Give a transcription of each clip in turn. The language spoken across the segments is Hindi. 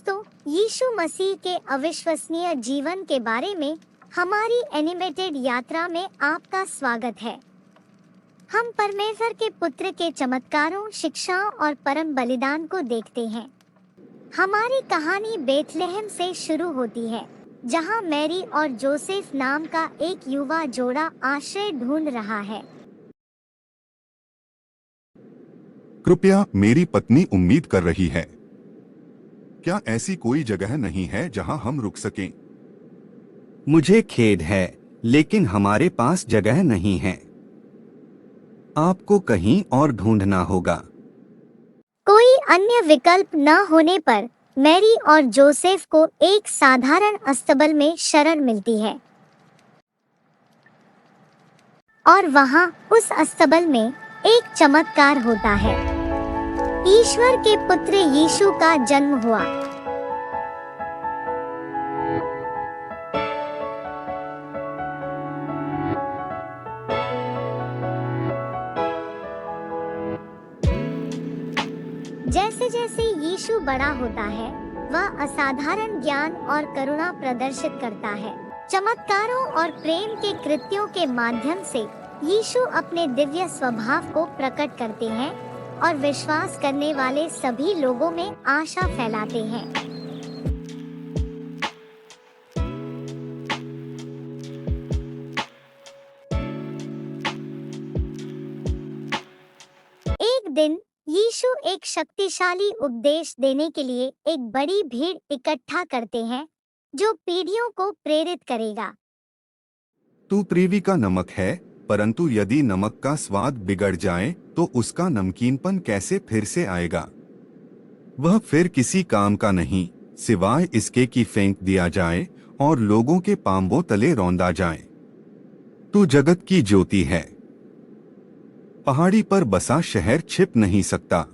दोस्तों, यीशु मसीह के अविश्वसनीय जीवन के बारे में हमारी एनिमेटेड यात्रा में आपका स्वागत है। हम परमेश्वर के पुत्र के चमत्कारों, शिक्षाओं और परम बलिदान को देखते हैं। हमारी कहानी बेथलेहम से शुरू होती है, जहां मैरी और जोसेफ नाम का एक युवा जोड़ा आश्रय ढूंढ रहा है। कृपया, मेरी पत्नी उम्मीद कर रही है। क्या ऐसी कोई जगह नहीं है जहां हम रुक सकें? मुझे खेद है, लेकिन हमारे पास जगह नहीं है। आपको कहीं और ढूंढना होगा। कोई अन्य विकल्प न होने पर मैरी और जोसेफ को एक साधारण अस्तबल में शरण मिलती है। और वहां उस अस्तबल में एक चमत्कार होता है। ईश्वर के पुत्र यीशु का जन्म हुआ। जैसे जैसे यीशु बड़ा होता है, वह असाधारण ज्ञान और करुणा प्रदर्शित करता है। चमत्कारों और प्रेम के कृत्यों के माध्यम से यीशु अपने दिव्य स्वभाव को प्रकट करते हैं और विश्वास करने वाले सभी लोगों में आशा फैलाते हैं। एक दिन यीशु एक शक्तिशाली उपदेश देने के लिए एक बड़ी भीड़ इकट्ठा करते हैं, जो पीढ़ियों को प्रेरित करेगा। तू पृथ्वी का नमक है, परंतु यदि नमक का स्वाद बिगड़ जाए तो उसका नमकीनपन कैसे फिर से आएगा? वह फिर किसी काम का नहीं, सिवाय इसके कि फेंक दिया जाए और लोगों के पांवों तले रौंदा जाए। तू जगत की ज्योति है। पहाड़ी पर बसा शहर छिप नहीं सकता।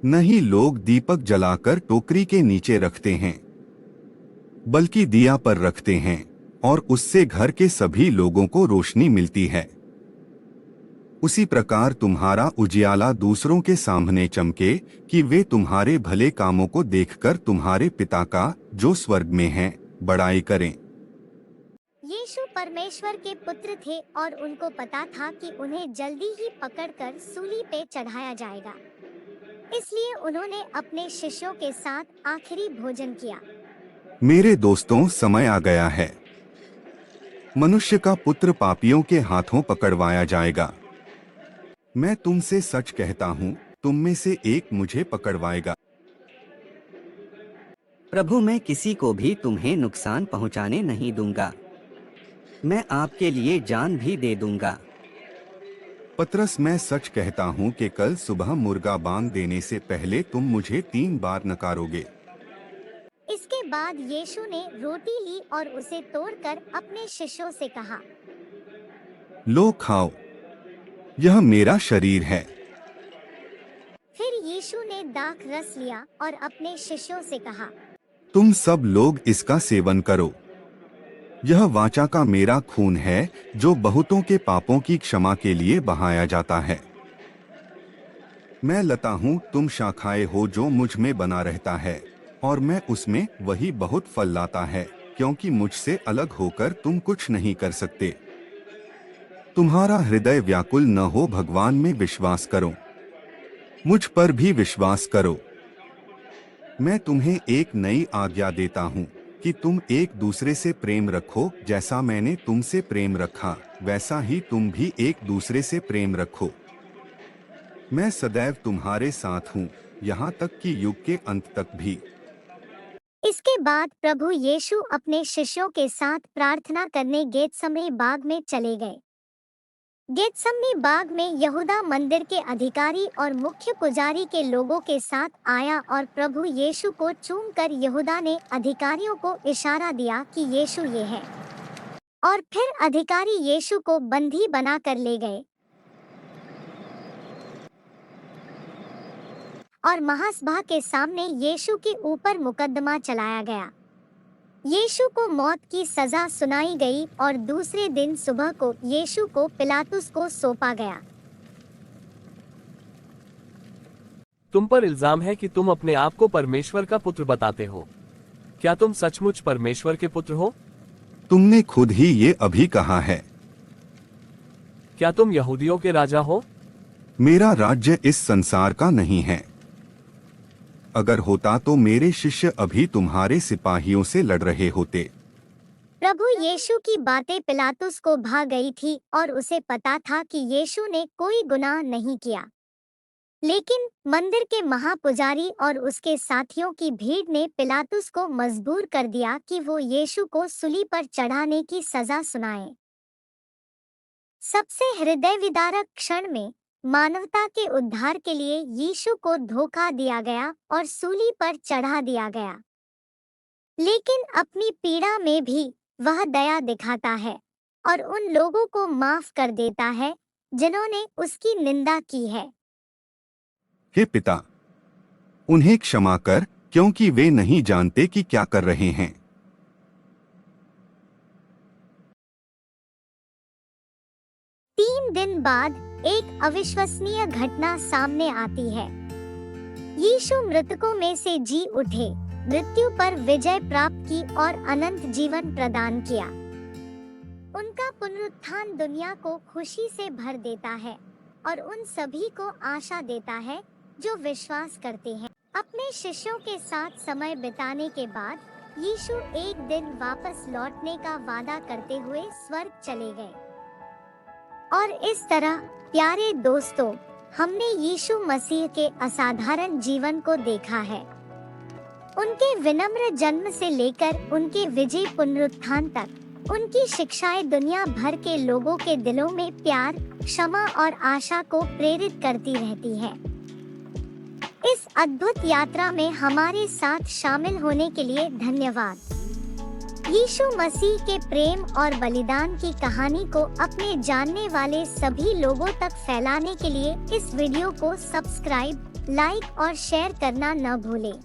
नहीं लोग दीपक जलाकर टोकरी के नीचे रखते हैं, बल्कि दिया पर रखते हैं और उससे घर के सभी लोगों को रोशनी मिलती है। उसी प्रकार तुम्हारा उजियाला दूसरों के सामने चमके कि वे तुम्हारे भले कामों को देखकर तुम्हारे पिता का जो स्वर्ग में है बड़ाई करें। यीशु परमेश्वर के पुत्र थे और उनको पता था कि उन्हें जल्दी ही पकड़कर सूली पे चढ़ाया जाएगा। इसलिए उन्होंने अपने शिष्यों के साथ आखिरी भोजन किया। मेरे दोस्तों, समय आ गया है। मनुष्य का पुत्र पापियों के हाथों पकड़वाया जाएगा। मैं तुमसे सच कहता हूँ, तुम में से एक मुझे पकड़वाएगा। प्रभु, मैं किसी को भी तुम्हें नुकसान पहुंचाने नहीं दूंगा। मैं आपके लिए जान भी दे दूंगा। पतरस, मैं सच कहता हूँ कि कल सुबह मुर्गा बांग देने से पहले तुम मुझे 3 बार नकारोगे। इसके बाद यीशु ने रोटी ली और उसे तोड़कर अपने शिष्यों से कहा, लो खाओ, यह मेरा शरीर है। फिर यीशु ने दाख रस लिया और अपने शिष्यों से कहा, तुम सब लोग इसका सेवन करो। यह वाचा का मेरा खून है, जो बहुतों के पापों की क्षमा के लिए बहाया जाता है। मैं लता हूँ, तुम शाखाएं हो। जो मुझ में बना रहता है और मैं उसमें, वही बहुत फल लाता है, क्योंकि मुझसे अलग होकर तुम कुछ नहीं कर सकते। तुम्हारा हृदय व्याकुल न हो, भगवान में विश्वास करो, मुझ पर भी विश्वास करो। मैं तुम्हें एक नई आज्ञा देता हूँ कि तुम एक दूसरे से प्रेम रखो। जैसा मैंने तुमसे प्रेम रखा, वैसा ही तुम भी एक दूसरे से प्रेम रखो। मैं सदैव तुम्हारे साथ हूँ, यहाँ तक कि युग के अंत तक भी। इसके बाद प्रभु यीशु अपने शिष्यों के साथ प्रार्थना करने गेतसमनी बाग में चले गए। गेतसमनी बाग में यहूदा मंदिर के अधिकारी और मुख्य पुजारी के लोगों के साथ आया और प्रभु यीशु को चूमकर यहूदा ने अधिकारियों को इशारा दिया कि यीशु ये है। और फिर अधिकारी यीशु को बंदी बना कर ले गए और महासभा के सामने यीशु के ऊपर मुकदमा चलाया गया। यीशु को मौत की सजा सुनाई गई और दूसरे दिन सुबह को यीशु को पिलातुस को सौंपा गया। तुम पर इल्जाम है कि तुम अपने आप को परमेश्वर का पुत्र बताते हो। क्या तुम सचमुच परमेश्वर के पुत्र हो? तुमने खुद ही ये अभी कहा है। क्या तुम यहूदियों के राजा हो? मेरा राज्य इस संसार का नहीं है। अगर होता तो मेरे शिष्य अभी तुम्हारे सिपाहियों से लड़ रहे होते। प्रभु यीशु की बातें पिलातुस को भा गई थी और उसे पता था कि यीशु ने कोई गुनाह नहीं किया। लेकिन मंदिर के महापुजारी और उसके साथियों की भीड़ ने पिलातुस को मजबूर कर दिया कि वो यीशु को सूली पर चढ़ाने की सजा सुनाए। सबसे हृदय विदारक क्षण में मानवता के उद्धार के लिए यीशु को धोखा दिया गया और सूली पर चढ़ा दिया गया। लेकिन अपनी पीड़ा में भी वह दया दिखाता है और उन लोगों को माफ कर देता है जिन्होंने उसकी निंदा की है। हे पिता, उन्हें क्षमा कर, क्योंकि वे नहीं जानते कि क्या कर रहे हैं। 3 दिन बाद एक अविश्वसनीय घटना सामने आती है। यीशु मृतकों में से जी उठे, मृत्यु पर विजय प्राप्त की और अनंत जीवन प्रदान किया। उनका पुनरुत्थान दुनिया को खुशी से भर देता है और उन सभी को आशा देता है जो विश्वास करते हैं। अपने शिष्यों के साथ समय बिताने के बाद यीशु एक दिन वापस लौटने का वादा करते हुए स्वर्ग चले गए। और इस तरह प्यारे दोस्तों, हमने यीशु मसीह के असाधारण जीवन को देखा है। उनके विनम्र जन्म से लेकर उनके विजयी पुनरुत्थान तक उनकी शिक्षाएं दुनिया भर के लोगों के दिलों में प्यार, क्षमा और आशा को प्रेरित करती रहती है। इस अद्भुत यात्रा में हमारे साथ शामिल होने के लिए धन्यवाद। यीशु मसीह के प्रेम और बलिदान की कहानी को अपने जानने वाले सभी लोगों तक फैलाने के लिए इस वीडियो को सब्सक्राइब, लाइक और शेयर करना न भूलें।